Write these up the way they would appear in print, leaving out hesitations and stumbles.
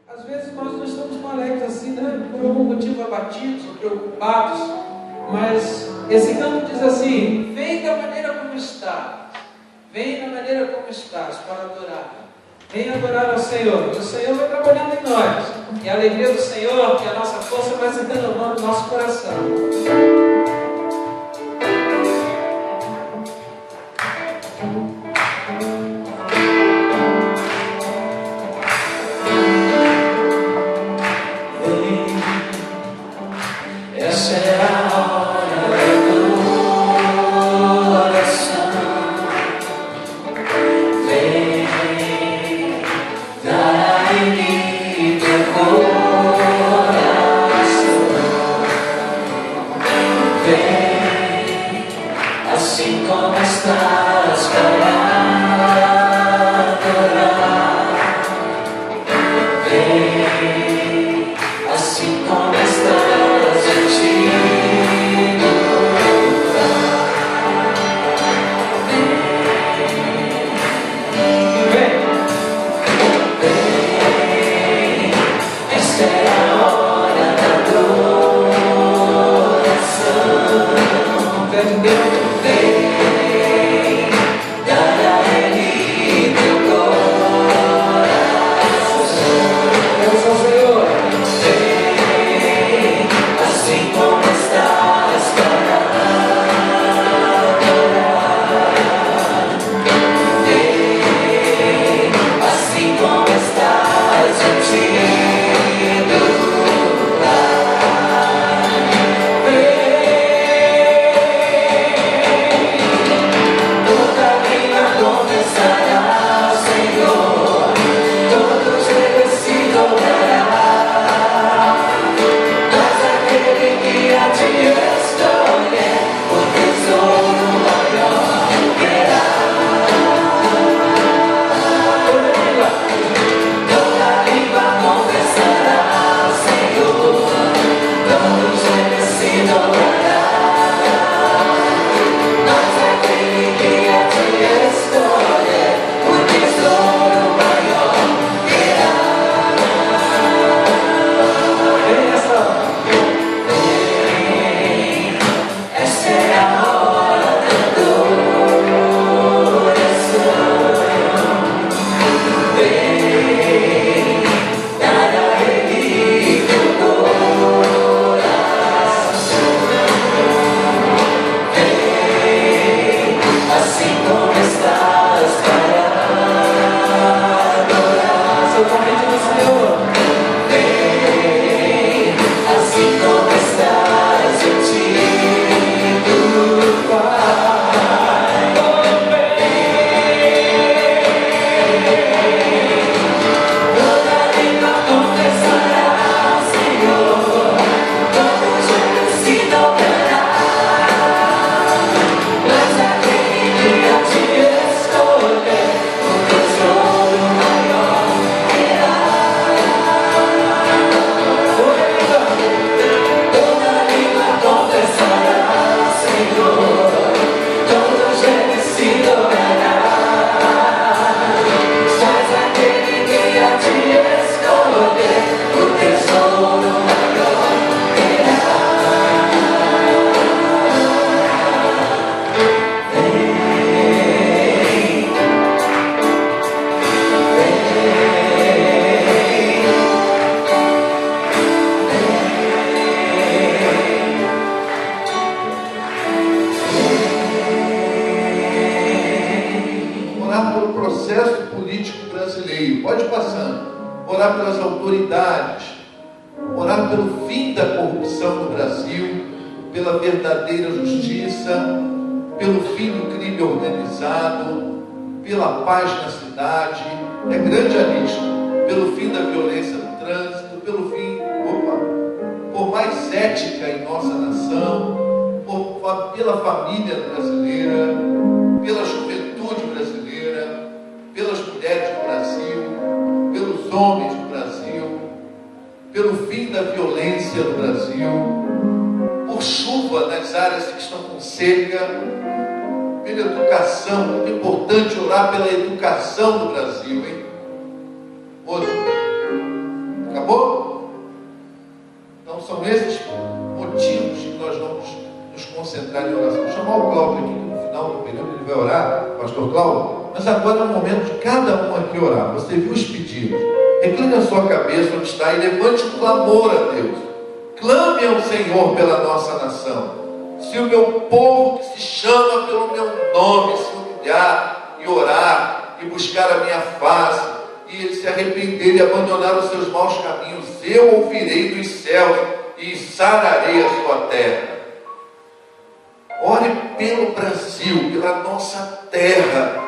Às vezes nós não estamos tão alegres assim, né? Por algum motivo abatidos ou preocupados. Mas esse canto diz assim: vem da maneira como estás. Vem da maneira como estás para adorar. Vem adorar ao Senhor. O Senhor vai trabalhando em nós. E a alegria do Senhor, que é a nossa força, vai se renovando no nosso coração. São esses motivos que nós vamos nos concentrar em oração. Vou chamar o Cláudio aqui, que no final do período ele vai orar, pastor Cláudio. Mas agora é o momento de cada um aqui orar. Você viu os pedidos? Recline a sua cabeça onde está e levante um clamor a Deus. Clame ao Senhor pela nossa nação. Se o meu povo que se chama pelo meu nome se humilhar e orar e buscar a minha face e ele se arrepender e abandonar os seus maus caminhos, eu ouvirei dos céus e sararei a sua terra. Ore pelo Brasil, pela nossa terra,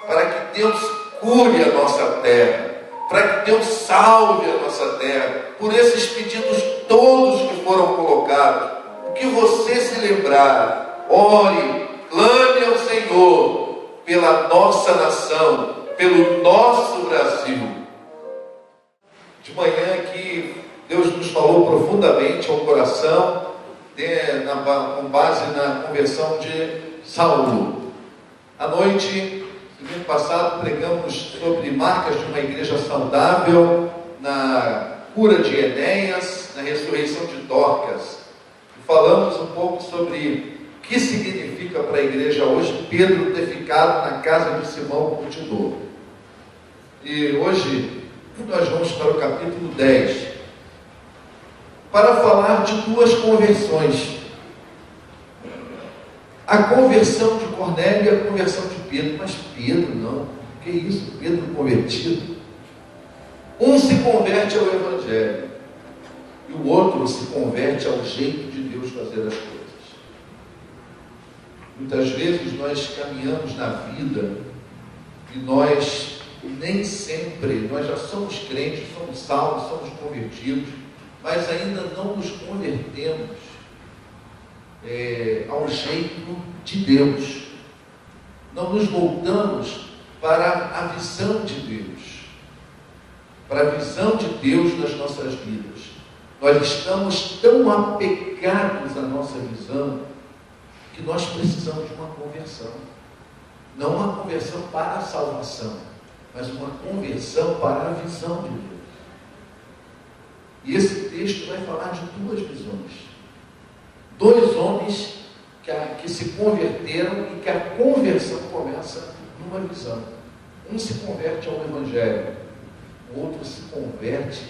para que Deus cure a nossa terra, para que Deus salve a nossa terra, por esses pedidos todos que foram colocados. O que você se lembrar, ore, clame ao Senhor pela nossa nação, pelo nosso Brasil. De manhã aqui, Deus nos falou profundamente ao coração, com base na conversão de Saulo. À noite, domingo passado, pregamos sobre marcas de uma igreja saudável, na cura de Enéas, na ressurreição de Dorcas. E falamos um pouco sobre o que significa para a igreja hoje Pedro ter ficado na casa de Simão Curtidor. E hoje nós vamos para o capítulo 10, para falar de duas conversões. A conversão de Cornélio e a conversão de Pedro. Mas Pedro não, que isso? Pedro convertido? Um se converte ao Evangelho e o outro se converte ao jeito de Deus fazer as coisas. Muitas vezes nós caminhamos na vida e nós nem sempre, nós já somos crentes, somos salvos, somos convertidos, mas ainda não nos convertemos ao jeito de Deus. Não nos voltamos para a visão de Deus, para a visão de Deus nas nossas vidas. Nós estamos tão apegados à nossa visão que nós precisamos de uma conversão. Não uma conversão para a salvação, mas uma conversão para a visão de Deus. E esse texto vai falar de duas visões. Dois homens que se converteram e que a conversão começa numa visão. Um se converte ao Evangelho, o outro se converte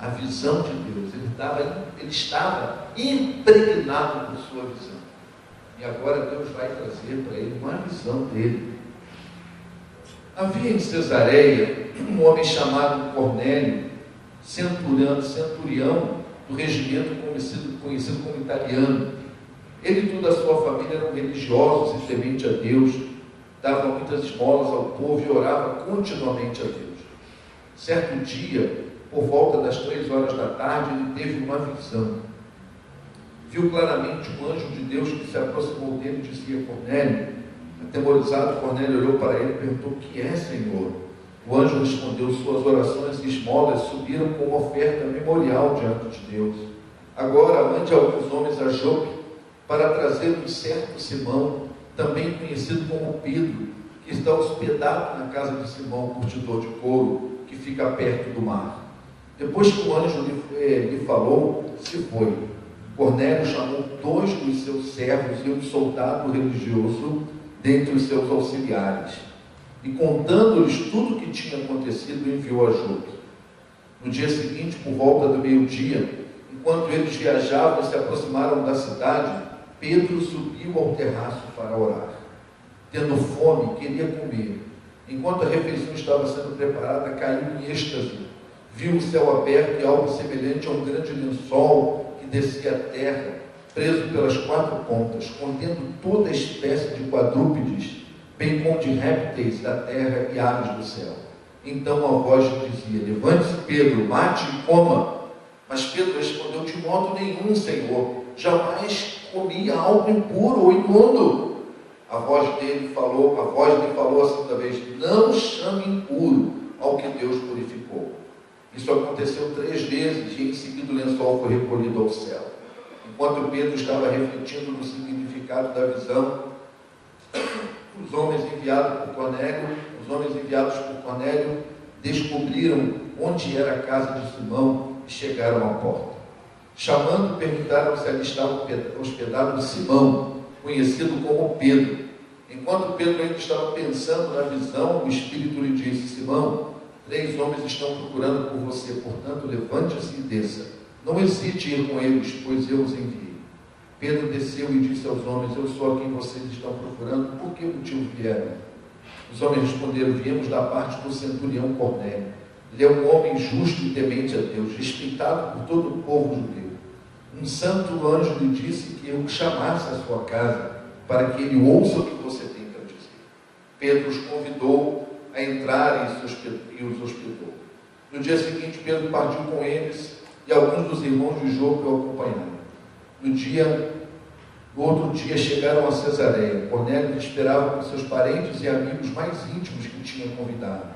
à visão de Deus. Ele estava impregnado por sua visão. E agora Deus vai trazer para ele uma visão dele. Havia em Cesareia um homem chamado Cornélio, centurião do regimento conhecido como italiano. Ele e toda a sua família eram religiosos e tementes a Deus, davam muitas esmolas ao povo e orava continuamente a Deus. Certo dia, por volta das 3 horas da tarde, ele teve uma visão. Viu claramente um anjo de Deus que se aproximou dele e dizia: Cornélio. Atemorizado, Cornélio olhou para ele e perguntou: o que é, Senhor? O anjo respondeu: suas orações e esmolas subiram como oferta memorial diante de Deus. Agora mande alguns homens a Jope para trazer um certo Simão, também conhecido como Pedro, que está hospedado na casa de Simão, curtidor de couro, que fica perto do mar. Depois que o anjo lhe falou, se foi. Cornélio chamou 2 dos seus servos e um soldado religioso dentre os seus auxiliares, e contando-lhes tudo o que tinha acontecido, enviou a Jope. No dia seguinte, por volta do meio-dia, enquanto eles viajavam e se aproximaram da cidade, Pedro subiu ao terraço para orar. Tendo fome, queria comer. Enquanto a refeição estava sendo preparada, caiu em êxtase. Viu o céu aberto e algo semelhante a um grande lençol que descia à terra, preso pelas 4 pontas, contendo toda espécie de quadrúpedes, bem como de répteis da terra e aves do céu. Então a voz dizia: levante-se, Pedro, mate e coma. Mas Pedro respondeu: de modo nenhum, Senhor, jamais comi algo impuro ou imundo. A voz lhe falou a segunda vez: não chame impuro ao que Deus purificou. Isso aconteceu 3 vezes e em seguida o lençol foi recolhido ao céu. Enquanto Pedro estava refletindo no significado da visão, os homens enviados por Cornélio descobriram onde era a casa de Simão e chegaram à porta. Chamando, perguntaram se ali estava hospedado Simão, conhecido como Pedro. Enquanto Pedro ainda estava pensando na visão, o Espírito lhe disse: Simão, 3 homens estão procurando por você, portanto levante-se e desça. Não hesite em ir com eles, pois eu os enviei. Pedro desceu e disse aos homens: eu sou a quem vocês estão procurando, por que motivo vieram? Os homens responderam: viemos da parte do centurião Cornélio. Ele é um homem justo e temente a Deus, respeitado por todo o povo judeu. Um santo anjo lhe disse que eu o chamasse à sua casa, para que ele ouça o que você tem para dizer. Pedro os convidou a entrar e os hospedou. No dia seguinte, Pedro partiu com eles e alguns dos irmãos de Jope o acompanharam. No outro dia chegaram a Cesareia. Cornélio esperava com seus parentes e amigos mais íntimos que tinha convidado.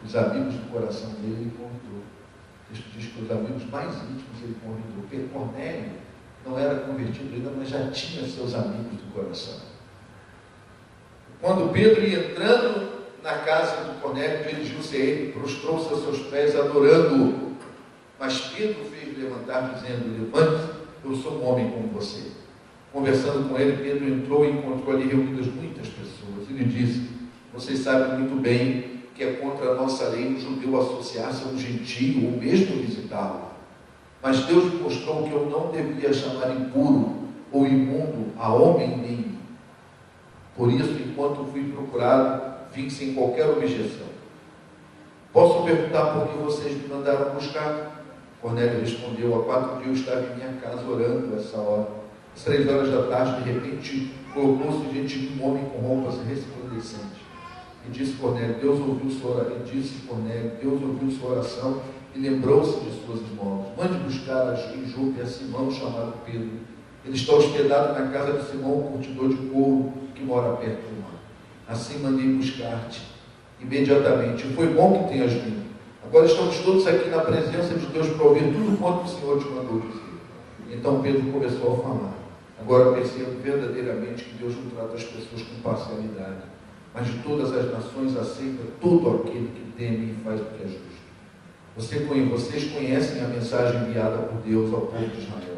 Os amigos do coração dele ele convidou. O texto diz que os amigos mais íntimos ele convidou. Porque Cornélio não era convertido ainda, mas já tinha seus amigos do coração. Quando Pedro ia entrando na casa do Cornélio, dirigiu-se a ele, prostrou-se aos seus pés, adorando-o. Mas Pedro fez levantar, dizendo: levante-se, eu sou um homem como você. Conversando com ele, Pedro entrou e encontrou ali reunidas muitas pessoas. Ele disse: vocês sabem muito bem que é contra a nossa lei um judeu associar-se a um gentio ou mesmo visitá-lo. Mas Deus me mostrou que eu não deveria chamar impuro ou imundo a homem nenhum. Por isso, enquanto fui procurado, vim sem qualquer objeção. Posso perguntar por que vocês me mandaram buscar? Cornélio respondeu: há 4 dias eu estava em minha casa orando a essa hora. Às 3 horas da tarde, de repente, colocou-se diante de um homem com roupas resplandecentes. E disse Cornélio: Deus ouviu sua oração e lembrou-se de suas esmolas. Mande buscar em Jope a Simão, chamado Pedro. Ele está hospedado na casa de Simão, o curtidor de couro, que mora perto do mar. Assim mandei buscar-te imediatamente. Foi bom que tenhas vindo. Agora estamos todos aqui na presença de Deus para ouvir tudo quanto o Senhor te mandou dizer. Então Pedro começou a falar: agora percebo verdadeiramente que Deus não trata as pessoas com parcialidade, mas de todas as nações aceita todo aquele que teme e faz o que é justo. Vocês conhecem a mensagem enviada por Deus ao povo de Israel,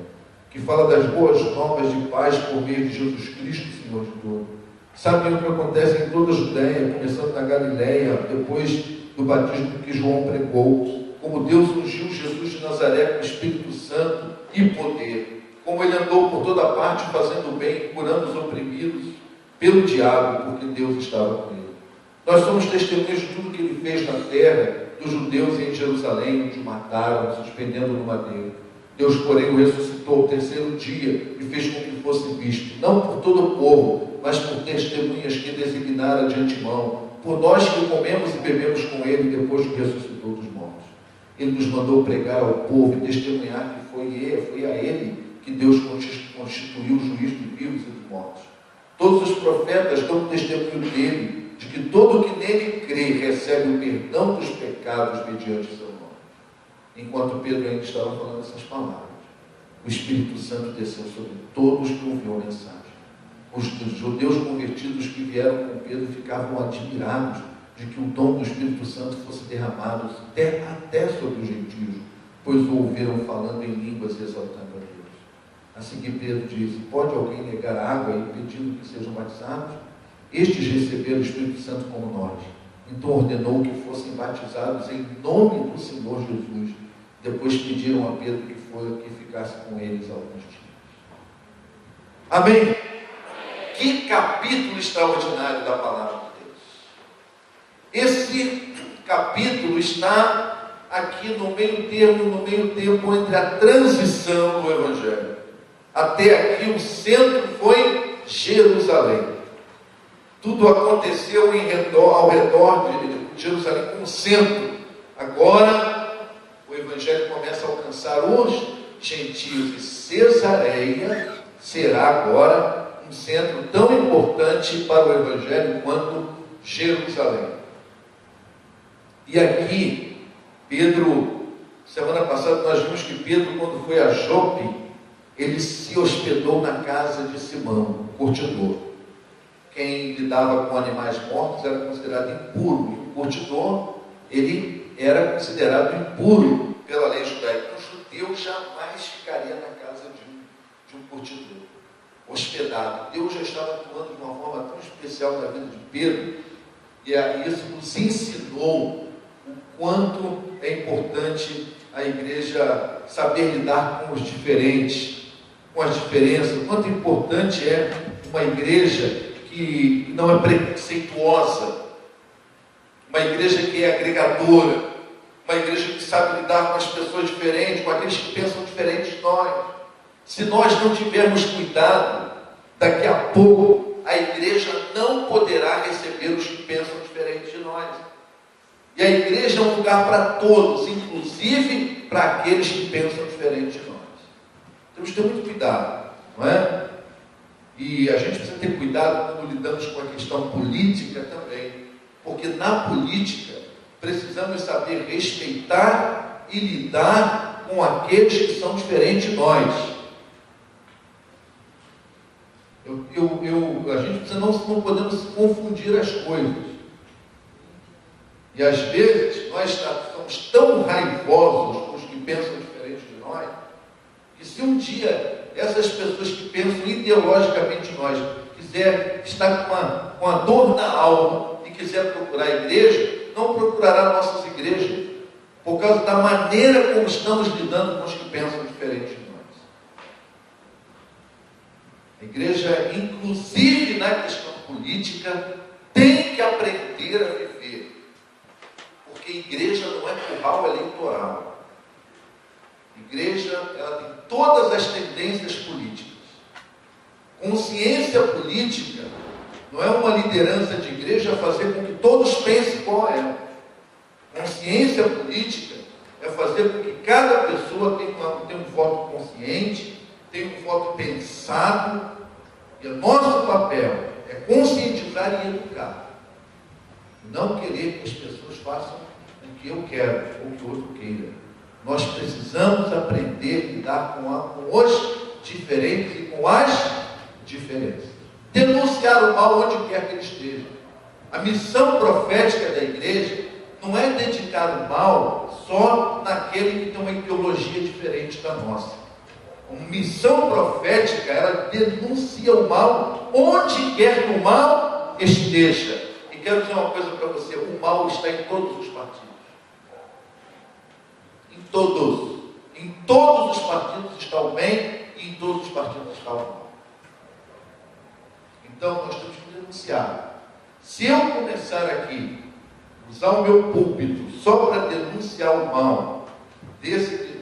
que fala das boas novas de paz por meio de Jesus Cristo, Senhor de todo. Sabem o que acontece em toda a Judéia, começando na Galileia, depois do batismo que João pregou, como Deus ungiu Jesus de Nazaré com o Espírito Santo e poder, como ele andou por toda parte fazendo bem, curando os oprimidos pelo diabo, porque Deus estava com ele. Nós somos testemunhas de tudo que ele fez na terra, dos judeus em Jerusalém, onde o mataram, suspendendo no madeiro. Deus, porém, o ressuscitou ao 3º dia e fez com que fosse visto, não por todo o povo, mas por testemunhas que designara de antemão, por nós que comemos e bebemos com ele depois que ressuscitou dos mortos. Ele nos mandou pregar ao povo e testemunhar que foi a ele que Deus constituiu o juiz de vivos e de mortos. Todos os profetas dão testemunho dele, de que todo que nele crê recebe o perdão dos pecados mediante seu nome. Enquanto Pedro ainda estava falando essas palavras, o Espírito Santo desceu sobre todos que ouviram a mensagem. Os judeus convertidos que vieram com Pedro ficavam admirados de que o dom do Espírito Santo fosse derramado até sobre os gentios, pois o ouviram falando em línguas e exaltando a Deus. Assim que Pedro disse: pode alguém negar água e pedindo que sejam batizados? Estes receberam o Espírito Santo como nós. Então ordenou que fossem batizados em nome do Senhor Jesus. Depois pediram a Pedro que ficasse com eles alguns dias. Amém? Que capítulo extraordinário da palavra de Deus. Esse capítulo está aqui no meio tempo entre a transição do Evangelho. Até aqui o centro foi Jerusalém. Tudo aconteceu ao redor de Jerusalém como centro. Agora o Evangelho começa a alcançar os gentios, e Cesareia será agora um centro tão importante para o Evangelho quanto Jerusalém. E aqui, Pedro, semana passada nós vimos que Pedro, quando foi a Jope, ele se hospedou na casa de Simão, o curtidor. Quem lidava com animais mortos era considerado impuro, e o curtidor, ele era considerado impuro pela lei judaica. Os eu jamais ficaria na casa de um curtidor, hospedado. Deus já estava atuando de uma forma tão especial na vida de Pedro, e isso nos ensinou o quanto é importante a igreja saber lidar com os diferentes, com as diferenças, o quanto importante é uma igreja que não é preconceituosa, uma igreja que é agregadora, uma igreja que sabe lidar com as pessoas diferentes, com aqueles que pensam diferente de nós. Se nós não tivermos cuidado, daqui a pouco a igreja não poderá receber os que pensam diferente de nós. E a igreja é um lugar para todos, inclusive para aqueles que pensam diferente de nós. Temos que ter muito cuidado, não é? E a gente precisa ter cuidado quando lidamos com a questão política também, porque na política precisamos saber respeitar e lidar com aqueles que são diferentes de nós. A gente precisa não podemos confundir as coisas. E às vezes nós somos tão raivosos com os que pensam diferente de nós, que se um dia essas pessoas que pensam ideologicamente em nós quiser estar com a dor na alma e quiser procurar a igreja, não procurará nossas igrejas, por causa da maneira como estamos lidando com os que pensam diferente de nós. A igreja, inclusive na questão política, tem que aprender a viver, porque igreja não é curral eleitoral. Igreja, ela tem todas as tendências políticas. Consciência política não é uma liderança de igreja fazer com que todos pensem qual é. Consciência política é fazer com que cada pessoa tenha um voto consciente, tenha um voto pensado, e o nosso papel é conscientizar e educar. Não querer que as pessoas façam o que eu quero ou o que o outro queira. Nós precisamos aprender a lidar com os diferentes e com as diferenças. Denunciar o mal onde quer que ele esteja. A missão profética da igreja não é dedicar o mal só naquele que tem uma ideologia diferente da nossa. A missão profética, ela denuncia o mal onde quer que o mal esteja. E quero dizer uma coisa para você: o mal está em todos os partidos. Em todos os partidos está o bem e em todos os partidos está o mal. Então nós temos que denunciar. Se eu começar aqui, usar o meu púlpito só para denunciar o mal desse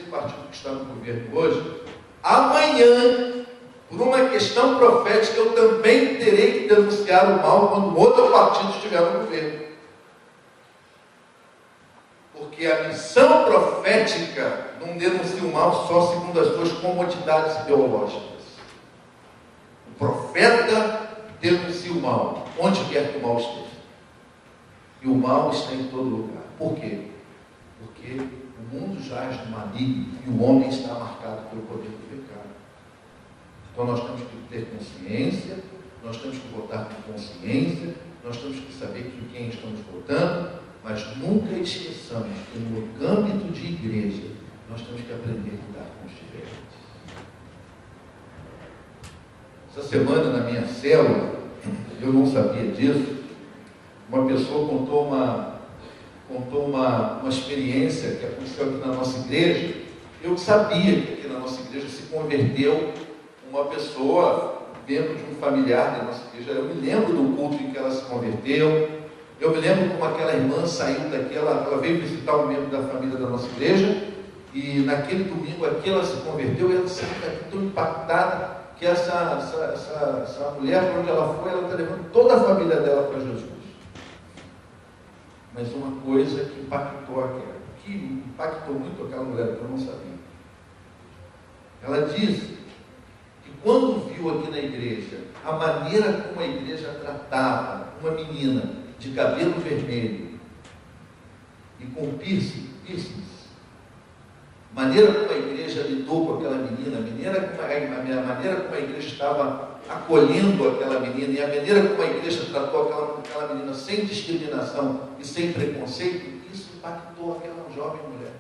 partido que está no governo hoje, amanhã, por uma questão profética, eu também terei que denunciar o mal quando outro partido estiver no governo. Porque a missão profética não denuncia o mal só segundo as suas comodidades ideológicas. O profeta denuncia o mal, onde quer que o mal esteja. E o mal está em todo lugar. Por quê? Porque o mundo jaz no maligno e o homem está marcado pelo poder do pecado. Então nós temos que ter consciência, nós temos que votar com consciência, nós temos que saber em quem estamos votando, mas nunca esqueçamos que no âmbito de igreja nós temos que aprender a lidar com os diferentes. Essa semana na minha célula, eu não sabia disso, uma pessoa contou uma experiência que aconteceu aqui na nossa igreja. Eu sabia que aqui na nossa igreja se converteu uma pessoa dentro de um familiar da nossa igreja. Eu me lembro do culto em que ela se converteu. Eu me lembro como aquela irmã saiu daqui, ela veio visitar um membro da família da nossa igreja, e naquele domingo aqui ela se converteu, e ela saiu daqui tão impactada que essa mulher, para onde ela foi, ela está levando toda a família dela para Jesus. Mas uma coisa que impactou muito aquela mulher, que eu não sabia. Ela disse que quando viu aqui na igreja a maneira como a igreja tratava uma menina de cabelo vermelho e com piercings, maneira como a igreja lidou com aquela menina, a maneira como a igreja estava acolhendo aquela menina, e a maneira como a igreja tratou aquela menina sem discriminação e sem preconceito, isso impactou aquela jovem mulher.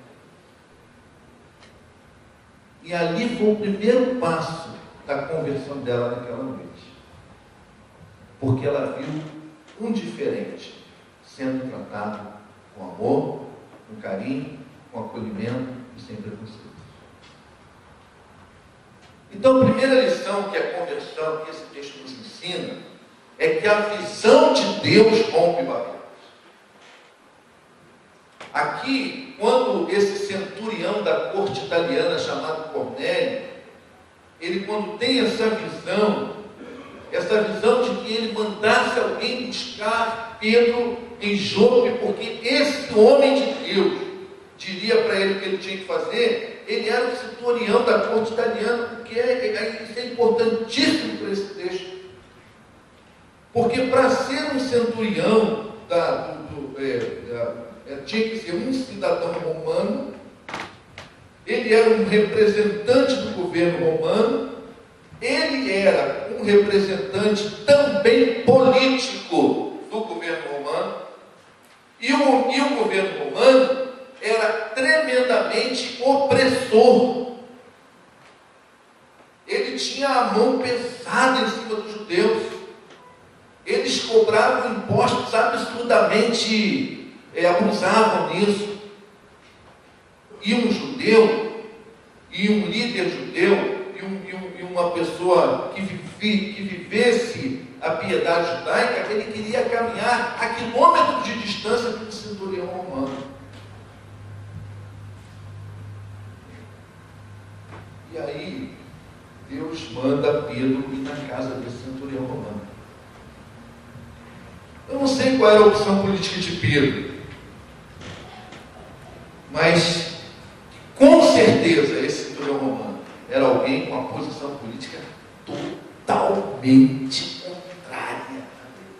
E ali foi o primeiro passo da conversão dela naquela noite. Porque ela viu um diferente sendo tratado com amor, com carinho, com acolhimento e sem preconceito. Então, a primeira lição que a conversão, que esse texto nos ensina, é que a visão de Deus rompe barreiras. Aqui, quando esse centurião da corte italiana chamado Cornélio, ele quando tem essa visão de que ele mandasse alguém buscar Pedro em Jope, porque esse homem de Deus diria para ele o que ele tinha que fazer, ele era o centurião da corte italiana, porque isso é importantíssimo para esse texto. Porque para ser um centurião tinha que ser um cidadão romano, ele era um representante do governo romano, ele era um representante também político do governo romano, e o governo romano era tremendamente opressor. Ele tinha a mão pesada em cima dos judeus. Eles cobravam impostos absurdamente, abusavam nisso. E um judeu, e um líder judeu, e uma pessoa que vivesse a piedade judaica, ele queria caminhar a quilômetros de distância do centurião romano. E aí, Deus manda Pedro ir na casa desse centurião romano. Eu não sei qual era a opção política de Pedro, mas com certeza esse centurião romano era alguém com uma posição política totalmente contrária a Deus.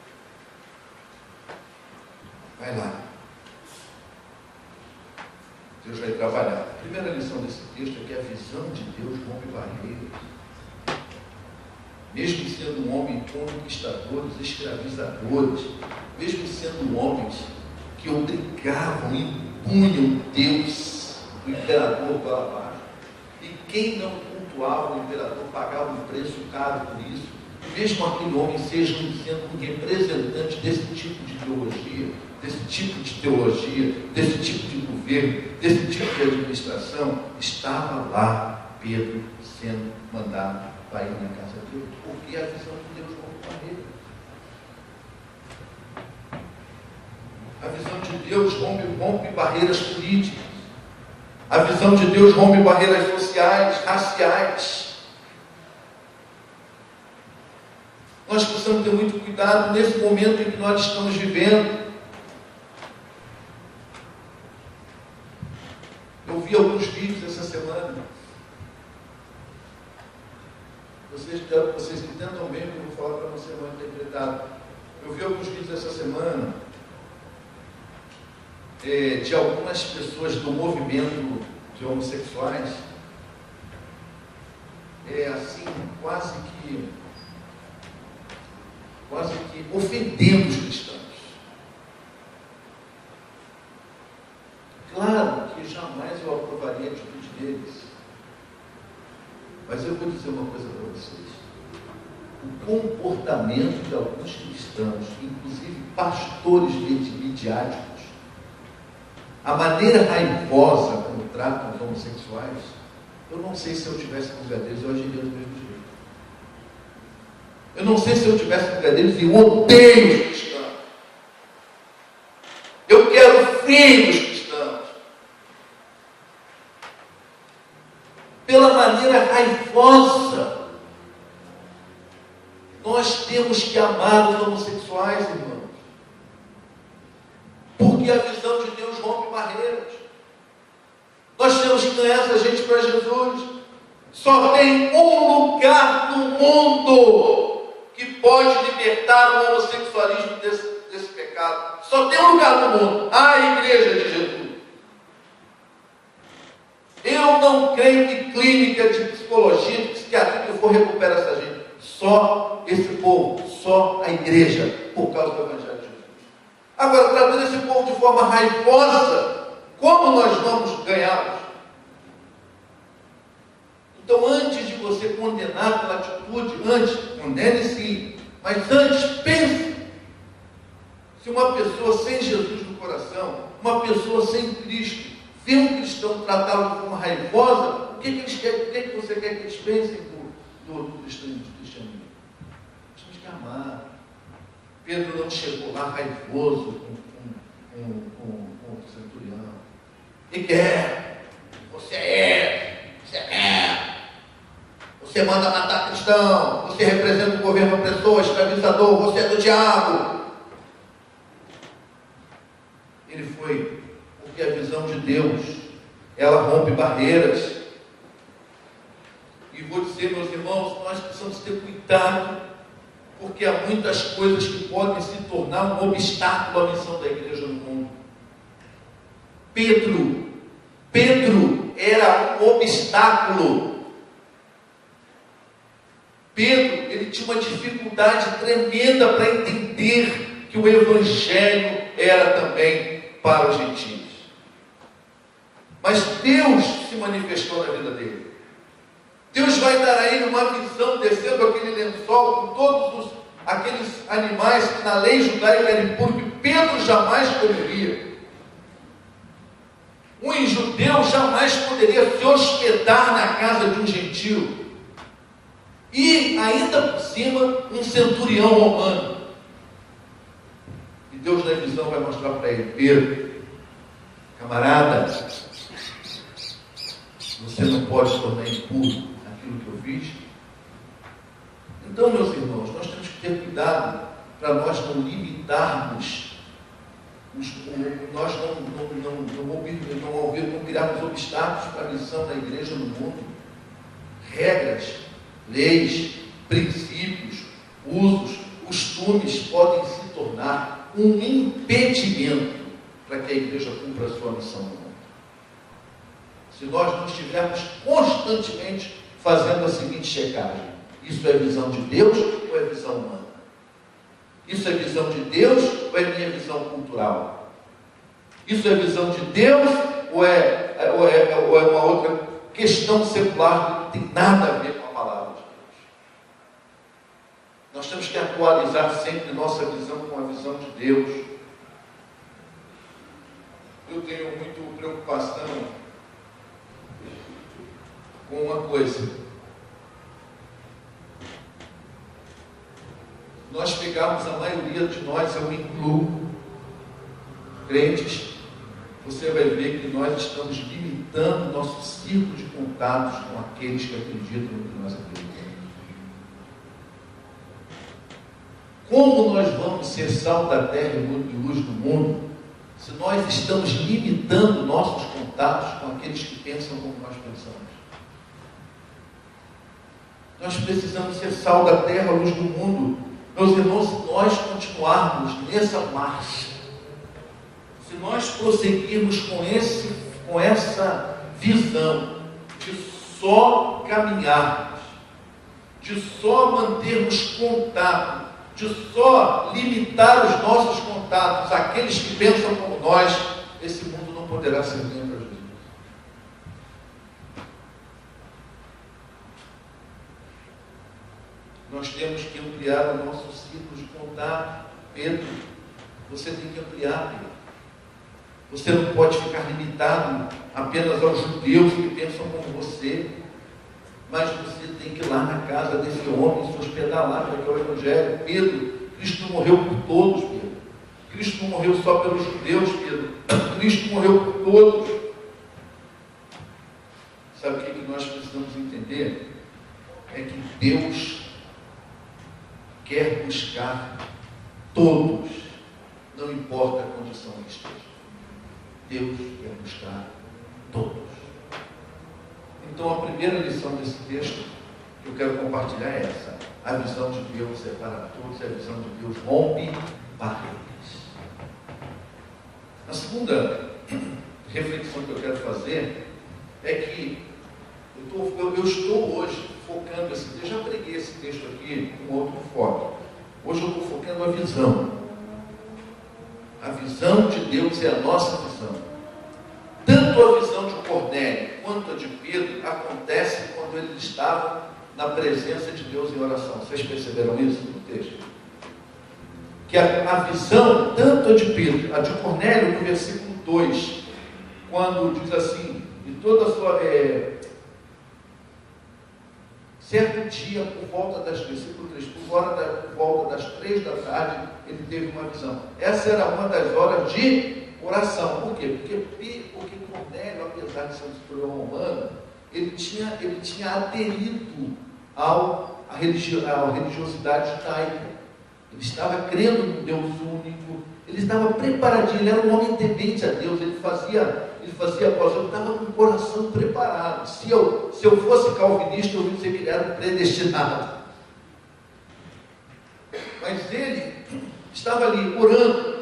Vai lá. Deus vai trabalhar. A primeira lição desse texto é que a visão de Deus rompe barreiras. Mesmo sendo um homem conquistadores, escravizadores, mesmo sendo homens que obrigavam, impunham Deus, o imperador para baixo. E quem não cultuava o imperador pagava um preço caro por isso. Mesmo aquele homem seja sendo um representante desse tipo de ideologia, desse tipo de teologia, desse tipo de governo, desse tipo de administração, estava lá Pedro sendo mandado para ir na casa dele, porque a visão de Deus rompe barreiras. A visão de Deus rompe barreiras políticas. A visão de Deus rompe barreiras sociais, raciais. Nós precisamos ter muito cuidado nesse momento em que nós estamos vivendo. Eu vi alguns vídeos essa semana. Vocês entendam bem o que eu vou falar para não ser mal interpretado. Eu vi alguns vídeos essa semana de algumas pessoas do movimento de homossexuais, assim, quase que ofendendo os cristãos. Claro que jamais eu aprovaria a atitude deles, mas eu vou dizer uma coisa para vocês. O comportamento de alguns cristãos, inclusive pastores midiáticos, a maneira raivosa como tratam os homossexuais, eu não sei se eu tivesse no lugar deles, eu agiria do mesmo jeito. Eu não sei se eu tivesse no lugar deles, eu odeio os cristãos. Eu quero o fim dos cristãos. Pela maneira raivosa, nós temos que amar os homossexuais, irmãos. Porque a visão de Deus rompe barreiras. Nós temos que ganhar essa gente para Jesus. Só tem um lugar no mundo que pode libertar o homossexualismo desse pecado. Só tem um lugar no mundo: a Igreja de Jesus. Eu não creio que clínica de psicologia, de psiquiatria, que eu for recuperar essa gente. Só esse povo, só a igreja, por causa do Evangelho de Jesus. Agora, tratando esse povo de forma raivosa, como nós vamos ganhá-los? Então, antes de você condenar pela atitude, antes, condene sim, mas antes, pense. Se uma pessoa sem Jesus no coração, uma pessoa sem Cristo, vê um cristão tratá-lo de forma raivosa, o que eles querem, o que você quer que eles pensem do cristianismo? Nós temos que amar. Pedro não chegou lá raivoso com o centurião. E quer? Você manda matar cristão, você representa o governo opressor, escravizador, você é do diabo. Ele foi porque a visão de Deus, ela rompe barreiras. E vou dizer, meus irmãos, nós precisamos ter cuidado, porque há muitas coisas que podem se tornar um obstáculo à missão da igreja no mundo. Pedro era um obstáculo. Pedro, ele tinha uma dificuldade tremenda para entender que o evangelho era também para os gentios. Mas Deus se manifestou na vida dele. Deus vai dar a ele uma visão, descendo aquele lençol com todos aqueles animais que na lei judaica eram impuros, que Pedro jamais comeria. Um judeu jamais poderia se hospedar na casa de um gentio. E ainda por cima, um centurião romano. E Deus na visão vai mostrar para ele: Pedro, camarada, você não pode se tornar impuro aquilo que eu fiz. Então, meus irmãos, nós temos que ter cuidado para nós não limitarmos, nós não criarmos obstáculos para a missão da igreja no mundo. Regras, leis, princípios, usos, costumes podem se tornar um impedimento para que a igreja cumpra a sua missão no mundo. Se nós não estivermos constantemente fazendo a seguinte checagem: isso é visão de Deus ou é visão humana? Isso é visão de Deus ou é minha visão cultural? Isso é visão de Deus ou é uma outra questão secular que não tem nada a ver com a palavra de Deus? Nós temos que atualizar sempre nossa visão com a visão de Deus. Eu tenho muito preocupação com uma coisa. Nós pegamos, a maioria de nós, eu me incluo, crentes, você vai ver que nós estamos limitando nosso círculo de contatos com aqueles que acreditam no que nós acreditamos. Como nós vamos ser sal da terra e luz do mundo se nós estamos limitando nossos contatos com aqueles que pensam como nós pensamos? Nós precisamos ser sal da terra, luz do mundo. Meus irmãos, se nós continuarmos nessa marcha, se nós prosseguirmos com essa visão de só caminharmos, de só mantermos contato, de só limitar os nossos contatos àqueles que pensam como nós, esse mundo não poderá ser bem para Jesus. Nós temos que ampliar o nosso círculo de contato. Pedro, você tem que ampliar, Pedro. Você não pode ficar limitado apenas aos judeus que pensam como você, mas você tem que ir lá na casa desse homem, se hospedar lá, porque é o Evangelho. Pedro, Cristo morreu por todos, Pedro. Cristo não morreu só pelos judeus, Pedro. Cristo morreu por todos. Sabe o que nós precisamos entender? É que Deus quer buscar todos, não importa a condição que esteja. Deus quer buscar todos. Então, a primeira lição desse texto que eu quero compartilhar é essa: a visão de Deus é para todos, a visão de Deus rompe barreiras. A segunda reflexão que eu quero fazer é que eu estou hoje focando esse texto, já preguei esse texto aqui com outro foco. Hoje eu estou focando a visão. A visão de Deus é a nossa visão. Tanto a visão de Cornélio quanto a de Pedro acontece quando eles estavam na presença de Deus em oração. Vocês perceberam isso no texto? Que a visão, tanto a de Pedro, a de Cornélio, no versículo 2, quando diz assim, e toda a sua... certo dia, por volta das 3 da tarde, ele teve uma visão. Essa era uma das horas de oração. Por quê? Porque Cornélio, apesar de ser um centurião romano, ele tinha aderido à religiosidade judaica. Ele estava crendo no Deus único, ele estava preparadinho, ele era um homem temente a Deus, ele fazia após, ele estava com o coração preparado. Se eu fosse calvinista, eu ia dizer que ele era um predestinado. Mas ele estava ali orando.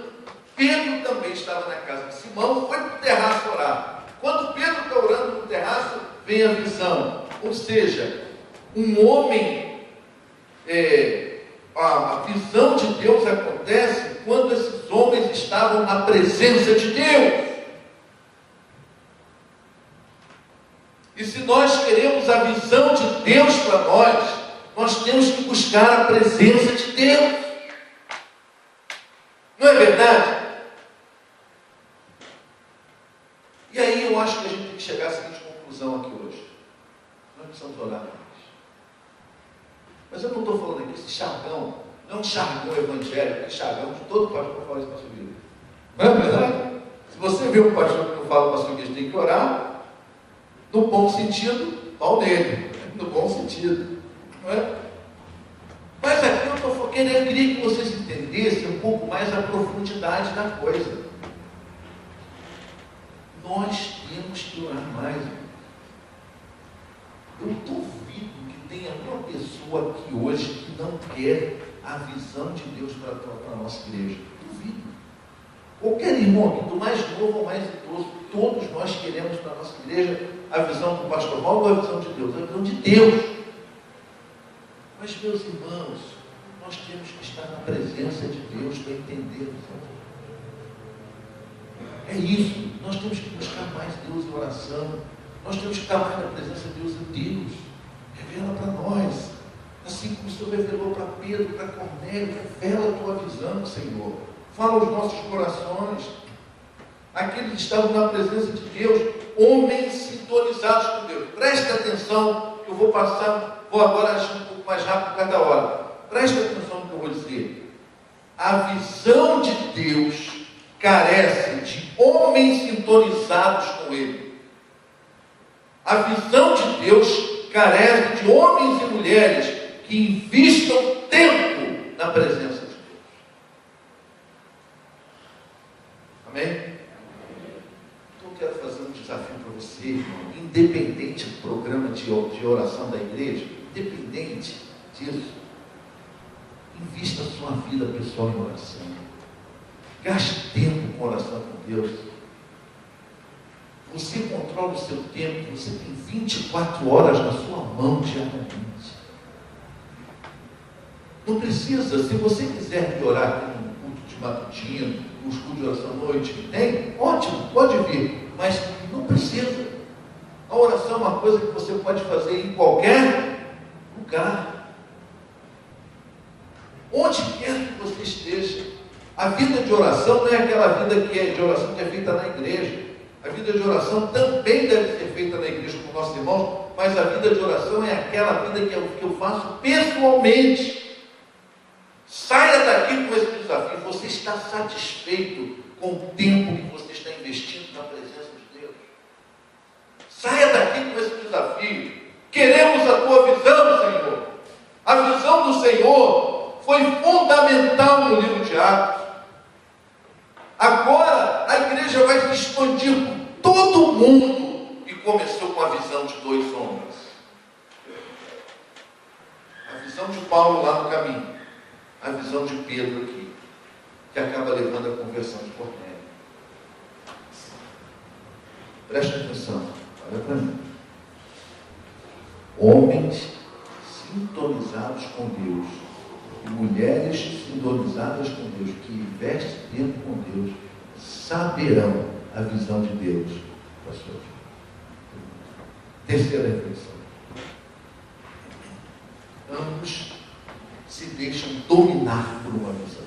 Pedro também estava na casa de Simão, foi para o terraço orar. Quando Pedro está orando no terraço, vem a visão. Ou seja, um homem, a visão de Deus acontece quando esses homens estavam na presença de Deus. E se nós queremos a visão de Deus para nós temos que buscar a presença de Deus. Não é verdade? E aí eu acho que a gente tem que chegar à seguinte conclusão aqui hoje. Nós precisamos orar mais. Mas eu não estou falando aqui, esse jargão, não é um jargão evangélico, é jargão de todo pastor fala isso para a sua vida. Não é verdade? Se você vê um pastor que não fala para a sua vida, tem que orar, no bom sentido, pau nele, no bom sentido. Não é? Mas aqui eu estou queria que vocês entendessem um pouco mais a profundidade da coisa. Nós temos que orar mais. Eu duvido que tenha uma pessoa aqui hoje que não quer a visão de Deus para a nossa igreja. Duvido. Qualquer irmão aqui, do mais novo ao mais idoso, todos nós queremos para a nossa igreja a visão do pastor Paulo ou a visão de Deus? A visão de Deus. Mas, meus irmãos, nós temos que estar na presença de Deus para entender a visão de Deus. É isso. Nós temos que buscar mais Deus em oração. Nós temos que estar mais na presença de Deus em Deus. Revela para nós. Assim como o Senhor revelou para Pedro, para Cornélio, revela a tua visão, Senhor. Fala aos nossos corações. Aqueles que estavam na presença de Deus, homens sintonizados com Deus. Presta atenção, que eu vou agora agir um pouco mais rápido cada hora. Presta atenção no que eu vou dizer. A visão de Deus carece de homens sintonizados com Ele. A visão de Deus carece de homens e mulheres que investam tempo na presença de Deus. Amém? Então eu quero fazer um desafio para você, irmão, independente do programa de oração da igreja, independente disso, invista a sua vida pessoal em oração. Gaste tempo com oração com Deus. Você controla o seu tempo, você tem 24 horas na sua mão diariamente. Não precisa, se você quiser vir orar aqui no culto de matutino, nos cultos de oração à noite que tem, ótimo, pode vir, mas não precisa. A oração é uma coisa que você pode fazer em qualquer lugar. Onde quer que você esteja. A vida de oração não é aquela vida de oração que é feita na igreja. A vida de oração também deve ser feita na igreja com nossos irmãos, mas a vida de oração é aquela vida que eu faço pessoalmente. Saia daqui com esse desafio. Você está satisfeito com o tempo que você está investindo na presença de Deus? Saia daqui com esse desafio. Queremos a tua visão, Senhor. A visão do Senhor foi fundamental no livro de Atos. Agora a igreja vai se expandir por todo mundo. E começou com a visão de 2 homens. A visão de Paulo lá no caminho. A visão de Pedro aqui, que acaba levando a conversão de Cornélio. Presta atenção, olha para mim. Homens sintonizados com Deus e mulheres sintonizadas com Deus, que investem tempo com Deus, saberão a visão de Deus da sua vida. Terceira reflexão. Ambos se deixam dominar por uma visão.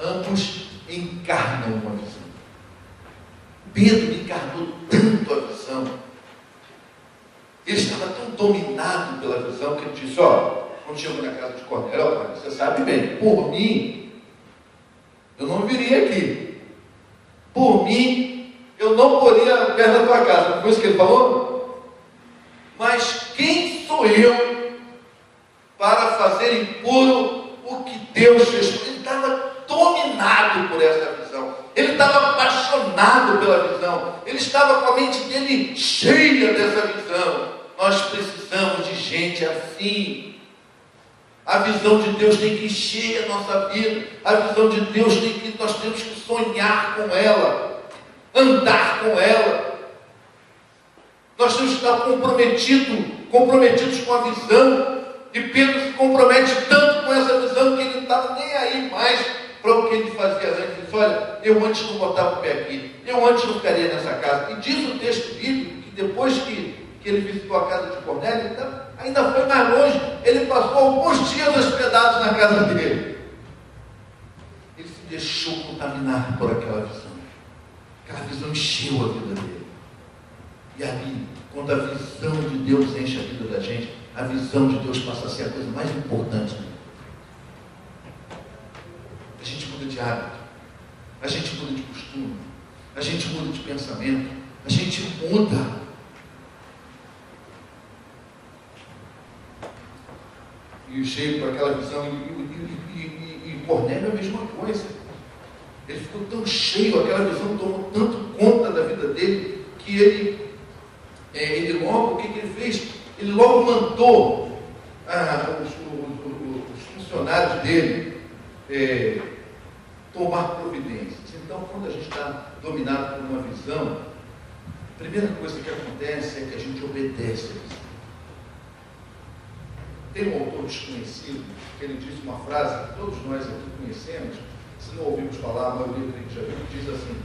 Ambos encarnam uma visão. Pedro encarnou tanto a visão. Ele estava tão dominado pela visão que ele disse, quando chegou na casa de Cornélio, você sabe bem, por mim, eu não viria aqui. Por mim, eu não poria perto da tua casa. Não foi isso que ele falou? Mas quem sou eu para fazer impuro o que Deus fez? Ele estava dominado por essa visão. Ele estava apaixonado pela visão. Ele estava com a mente dele cheia dessa visão. Nós precisamos de gente assim. A visão de Deus tem que encher a nossa vida. A visão de Deus nós temos que sonhar com ela, andar com ela. Nós temos que estar comprometidos com a visão. E Pedro se compromete tanto com essa visão que ele não estava nem aí mais para o que ele fazia antes. Ele disse, olha, eu antes não botava o pé aqui, eu antes não ficaria nessa casa. E diz o texto bíblico que depois que ele visitou a casa de Cornélio, ainda foi mais longe, ele passou alguns dias hospedados na casa dele. Ele se deixou contaminar por aquela visão. Aquela visão encheu a vida dele. E ali, quando a visão de Deus enche a vida da gente, a visão de Deus passa a ser a coisa mais importante. A gente muda de hábito, a gente muda de costume, a gente muda de pensamento, a gente muda. E cheio com aquela visão, e Cornélio é a mesma coisa. Ele ficou tão cheio, aquela visão tomou tanto conta da vida dele, que ele logo, o que ele fez? Ele logo mandou os funcionários dele tomar providências. Então, quando a gente está dominado por uma visão, a primeira coisa que acontece é que a gente obedece a visão. Tem um autor desconhecido, que ele diz uma frase que todos nós aqui conhecemos, se não ouvimos falar, a maioria do que já viu, diz assim: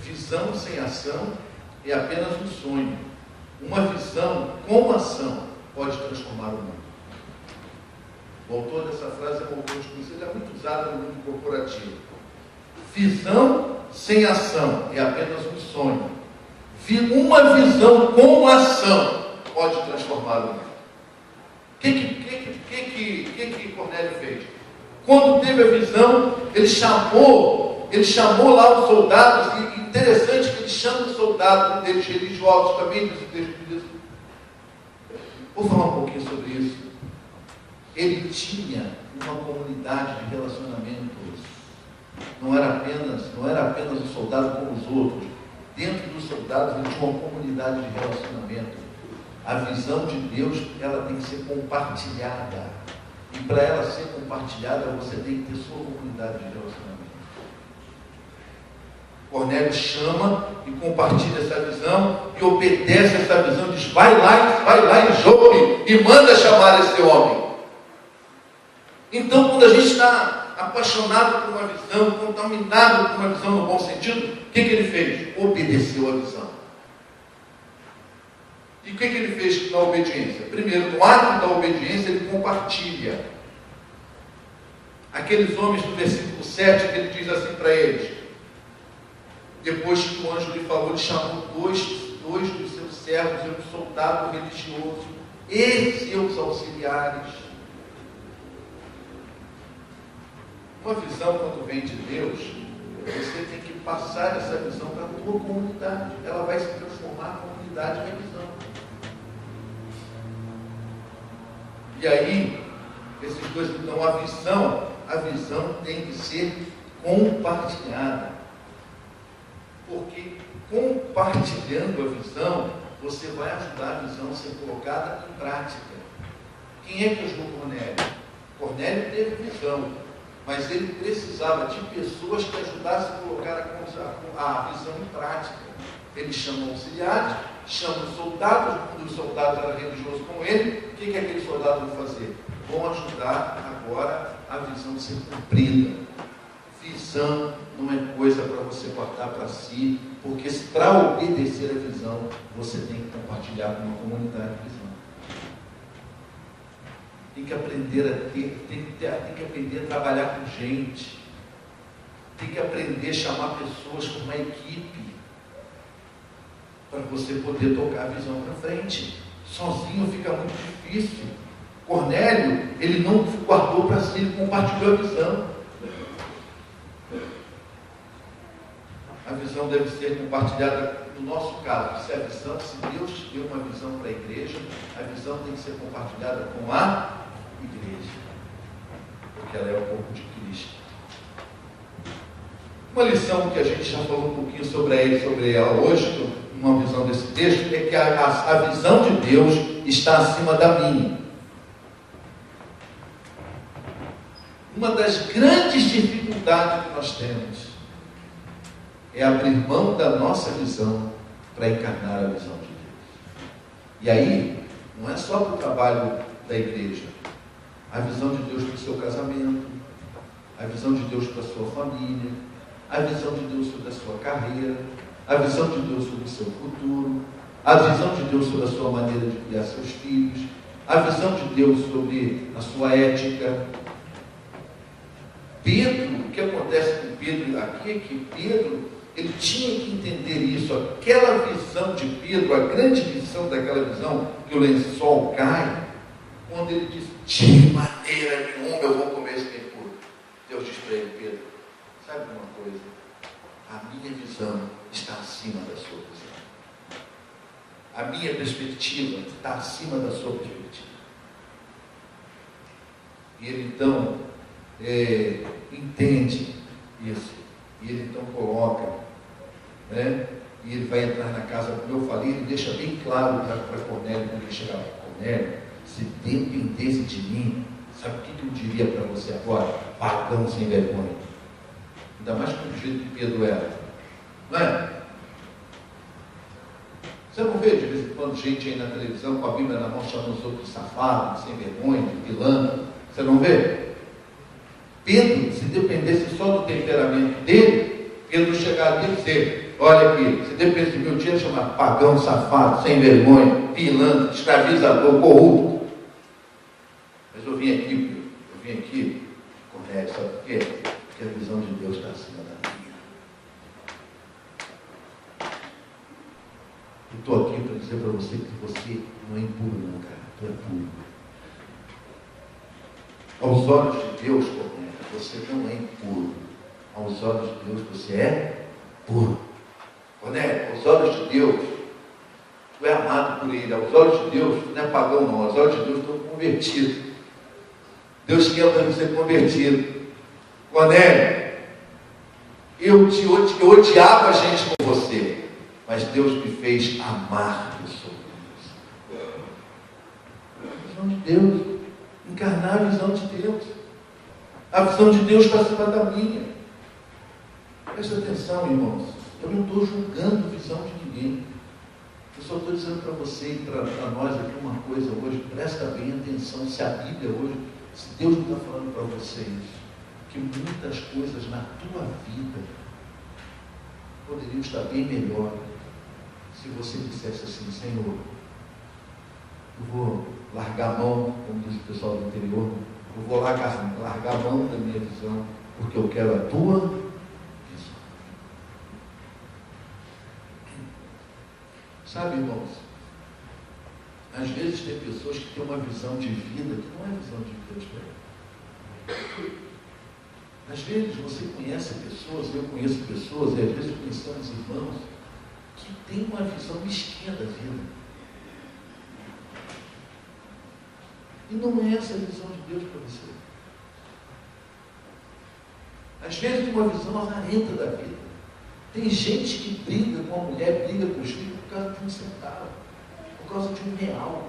visão sem ação é apenas um sonho. Uma visão com ação pode transformar o mundo. O autor dessa frase é um autor desconhecido, é muito usado no mundo corporativo. Visão sem ação é apenas um sonho. Uma visão com ação pode transformar o mundo. O que Cornélio fez? Quando teve a visão, ele chamou lá os soldados, e interessante que ele chama os soldados, um deles religiosos, também diz o texto disso. Vou falar um pouquinho sobre isso. Ele tinha uma comunidade de relacionamentos. Não era apenas o soldado como os outros. Dentro dos soldados ele tinha uma comunidade de relacionamento. A visão de Deus, ela tem que ser compartilhada. E para ela ser compartilhada, você tem que ter sua comunidade de relacionamento. Cornélio chama e compartilha essa visão e obedece essa visão, diz, vai lá em Jope e manda chamar esse homem. Então, quando a gente está apaixonado por uma visão, contaminado por uma visão no bom sentido, o que ele fez? Obedeceu a visão. E o que ele fez na obediência? Primeiro, no ato da obediência, ele compartilha. Aqueles homens do versículo 7, que ele diz assim para eles: depois que o anjo lhe falou, ele chamou dois dos seus servos, um soldado religioso e seus auxiliares. Uma visão, quando vem de Deus, você tem que passar essa visão para a tua comunidade. Ela vai se transformar na comunidade da visão. E aí, esses dois, então, a visão tem que ser compartilhada. Porque compartilhando a visão, você vai ajudar a visão a ser colocada em prática. Quem é que ajudou Cornélio? Cornélio teve visão, mas ele precisava de pessoas que ajudassem a colocar a visão em prática. Ele chama auxiliares, chama os soldados, um dos soldados era religioso com ele. O que aqueles soldados vão fazer? Vão ajudar agora a visão a ser cumprida. Visão não é coisa para você guardar para si, porque para obedecer a visão, você tem que compartilhar com uma comunidade de visão. Tem que aprender a tem que aprender a trabalhar com gente. Tem que aprender a chamar pessoas como uma equipe, para você poder tocar a visão para frente. Sozinho fica muito difícil. Cornélio, ele não guardou para si, ele compartilhou a visão. A visão deve ser compartilhada, no nosso caso, se Deus deu uma visão para a igreja, a visão tem que ser compartilhada com a igreja, porque ela é o corpo de Cristo. Uma lição que a gente já falou um pouquinho sobre ela hoje, uma visão desse texto, é que a visão de Deus está acima da minha. Uma das grandes dificuldades que nós temos é abrir mão da nossa visão para encarnar a visão de Deus. E aí, não é só para o trabalho da igreja, a visão de Deus para o seu casamento, a visão de Deus para a sua família, a visão de Deus sobre a sua carreira, a visão de Deus sobre o seu futuro, a visão de Deus sobre a sua maneira de criar seus filhos, a visão de Deus sobre a sua ética. Pedro, o que acontece com Pedro aqui é que Pedro, ele tinha que entender isso, aquela visão de Pedro, a grande visão daquela visão, que o lençol cai, quando ele diz, de maneira nenhuma eu vou comer esse bem puro. Deus diz para ele, Pedro, sabe uma coisa? A minha visão está acima da sua visão. A minha perspectiva está acima da sua perspectiva. E ele então entende isso. E ele então coloca, né? E ele vai entrar na casa, como eu falei, ele deixa bem claro para Cornélio, quando ele chegar para Cornélio, se dependesse de mim, sabe o que eu diria para você agora? Pagão sem vergonha. Ainda mais com o jeito que Pedro era. Não é? Você não vê de vez em quando gente aí na televisão com a Bíblia na mão chamando os outros de safado, sem vergonha, de pilantra? Você não vê? Pedro, se dependesse só do temperamento dele, Pedro chegaria a dizer, olha aqui, se dependesse de mim, eu tinha chamado pagão, safado, sem vergonha, pilantra, escravizador, corrupto. Mas eu vim aqui, Cornélio, sabe por quê? Porque a visão de Deus está acima da minha. Eu estou aqui para dizer para você que você não é impuro não, cara, tu é puro. Aos olhos de Deus, Cornélio, você não é impuro. Aos olhos de Deus você é puro. Cornélio, aos olhos de Deus, tu é amado por Ele. Aos olhos de Deus, tu não é pagão não. Aos olhos de Deus, tu é convertido. Deus quer você convertido. Cornélio, eu odiava a gente com você, mas Deus me fez amar pessoas. A visão de Deus, encarnar a visão de Deus. A visão de Deus está acima da minha. Presta atenção, irmãos. Eu não estou julgando a visão de ninguém. Eu só estou dizendo para você e para nós aqui uma coisa hoje. Presta bem atenção. Se a Bíblia hoje, se Deus não está falando para vocês que muitas coisas na tua vida poderiam estar bem melhor se você dissesse assim, Senhor, eu vou largar a mão, como diz o pessoal do interior, eu vou largar a mão da minha visão, porque eu quero a tua visão. Sabe, irmãos, às vezes tem pessoas que têm uma visão de vida que não é visão de Deus para ela. Às vezes você conhece pessoas, eu conheço pessoas, e às vezes conhecemos irmãos que têm uma visão mesquinha da vida. E não é essa a visão de Deus para você. Às vezes tem uma visão azarenta da vida. Tem gente que briga com a mulher, briga com os filhos por causa de um centavo, por causa de R$1.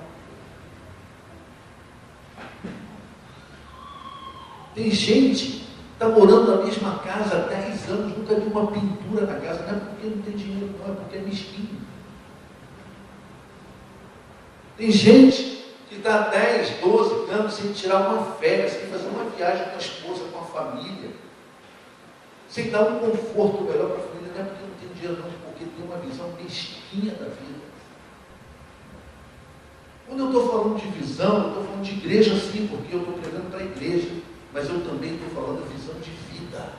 Tem gente que está morando na mesma casa há 10 anos, nunca viu uma pintura na casa, não é porque não tem dinheiro, não, é porque é mesquinho. Tem gente que está há 10, 12 anos sem tirar uma férias, sem fazer uma viagem com a esposa, com a família. sem dar um conforto melhor para a família, não é porque não tem dinheiro, não, porque tem uma visão mesquinha da vida. Quando eu estou falando de visão, eu estou falando de igreja sim, porque eu estou pregando para a igreja, mas eu também estou falando da visão de vida.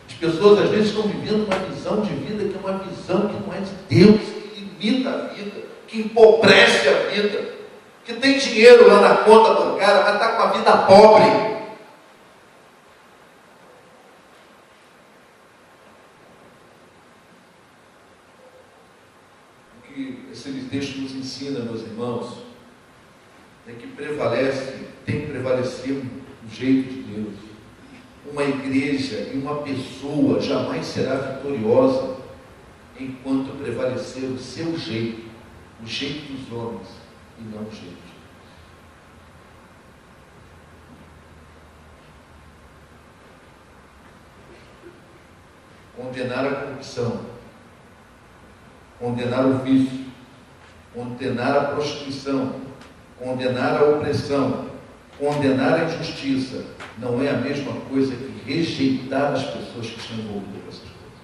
As pessoas às vezes estão vivendo uma visão de vida que é uma visão que não é de Deus, que limita a vida, que empobrece a vida, que tem dinheiro lá na conta bancária, mas está com a vida pobre. O que esse texto nos ensina, meus irmãos, é que tem que prevalecer o jeito de Deus. Uma igreja e uma pessoa jamais será vitoriosa enquanto prevalecer o seu jeito, o jeito dos homens e não o jeito de Deus. Condenar a corrupção, condenar o vício, condenar a prostituição, condenar a opressão, condenar a injustiça, não é a mesma coisa que rejeitar as pessoas que estão envolvidas com essas coisas.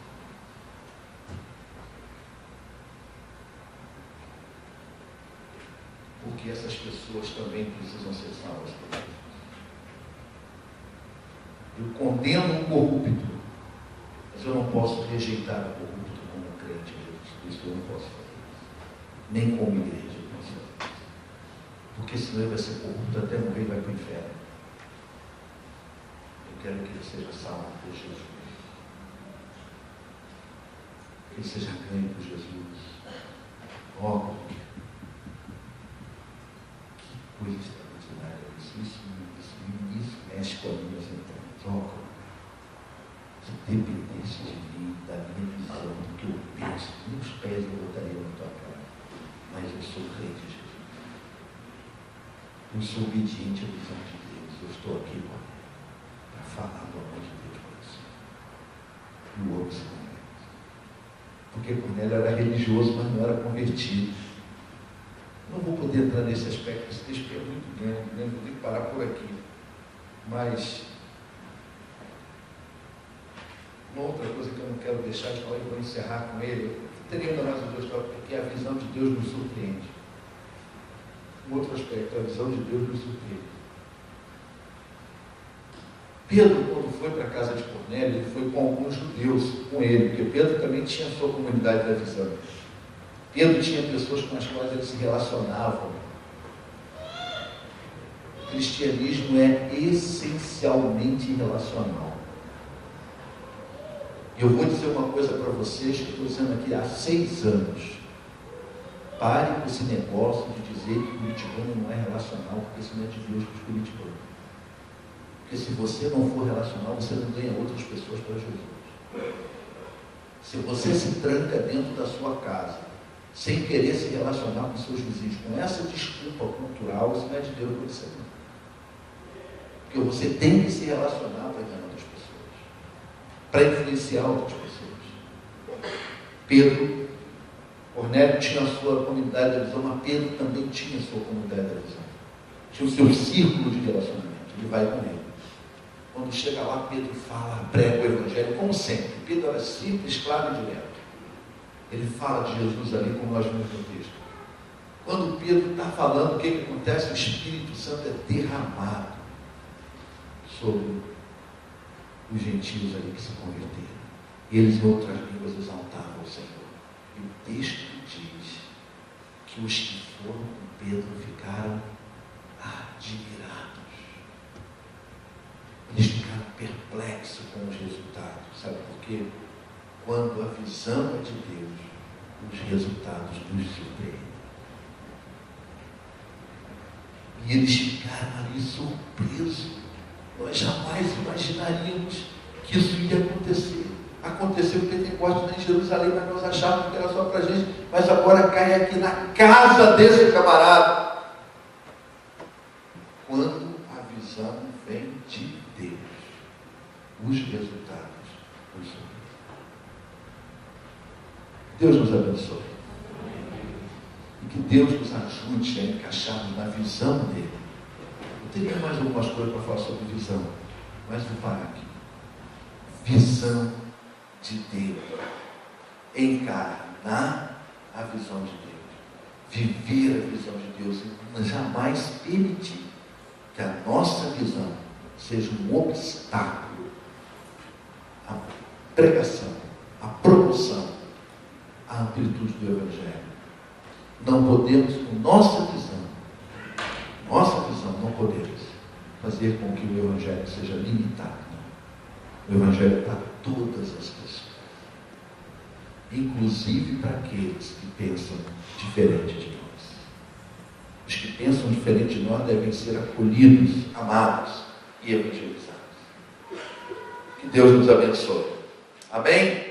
Porque essas pessoas também precisam ser salvas por Deus. Eu condeno um corrupto, mas eu não posso rejeitar o corrupto como crente em Jesus Cristo. Eu não posso fazer isso. Nem como igreja eu posso fazer isso. Porque senão ele vai ser corrupto até morrer e vai para o inferno. Eu quero que ele seja salvo por Jesus. Que ele seja ganho por Jesus. Ó, que coisa extraordinária. Isso mexe com as minhas entranhas. Ó, se dependesse de mim, da minha visão, do que eu penso, meus pés eu botaria na tua cara. Mas eu sou crente de Jesus. Eu sou obediente à visão de Deus. Eu estou aqui, Pai, para falar do amor de Deus para você. E o outro se converte. Porque Cornélio era religioso, mas não era convertido. Não vou poder entrar nesse aspecto, esse texto é muito grande, né? Vou ter que parar por aqui. Mas uma outra coisa que eu não quero deixar de falar e vou encerrar com ele, eu teria ainda mais um dois tópicos, porque a visão de Deus nos surpreende. Um outro aspecto, a visão de Deus nos surpreende. Pedro, quando foi para a casa de Cornélio, ele foi com alguns judeus com ele, porque Pedro também tinha a sua comunidade da visão. Pedro tinha pessoas com as quais ele se relacionava. O cristianismo é essencialmente relacional. Eu vou dizer uma coisa para vocês que eu estou dizendo aqui há 6 anos. Pare com esse negócio de dizer que o curitibano não é relacional, porque isso não é de Deus para os curitibanos. Porque se você não for relacional, você não ganha outras pessoas para Jesus. Se você se tranca dentro da sua casa, sem querer se relacionar com seus vizinhos, com essa desculpa cultural, isso não é de Deus para você não. Porque você tem que se relacionar para ganhar outras pessoas, para influenciar outras pessoas. Pedro, Cornélio tinha a sua comunidade da visão, mas Pedro também tinha a sua comunidade da visão. Tinha o seu círculo de relacionamento. Ele vai com ele. Quando chega lá, Pedro fala, prega o Evangelho, como sempre. Pedro era simples, claro e direto. Ele fala de Jesus ali, como nós vimos no texto. Quando Pedro está falando, o que acontece? O Espírito Santo é derramado sobre os gentios ali que se converteram. E eles, em outras línguas, exaltavam o Senhor. E o texto diz que os que foram com Pedro ficaram admirados. Eles ficaram perplexos com os resultados. Sabe por quê? Quando a visão é de Deus, os resultados nos surpreendem. E eles ficaram ali surpresos. Nós jamais imaginaríamos que isso ia acontecer. Aconteceu o Pentecostes em Jerusalém, mas nós achávamos que era só para a gente. Mas agora cai aqui na casa desse camarada. Quando a visão vem de Deus, os resultados nos surpreendem. Deus nos abençoe. E que Deus nos ajude a encaixarmos na visão dele. Eu teria mais algumas coisas para falar sobre visão, mas vou parar aqui. visão de Deus. Encarnar a visão de Deus. Viver a visão de Deus. E jamais permitir que a nossa visão seja um obstáculo à pregação, à promoção, à amplitude do Evangelho. Não podemos, com nossa visão, não podemos fazer com que o Evangelho seja limitado. Não. O Evangelho é para todas as pessoas, inclusive para aqueles que pensam diferente de nós. Os que pensam diferente de nós devem ser acolhidos, amados e evangelizados. Que Deus nos abençoe. Amém?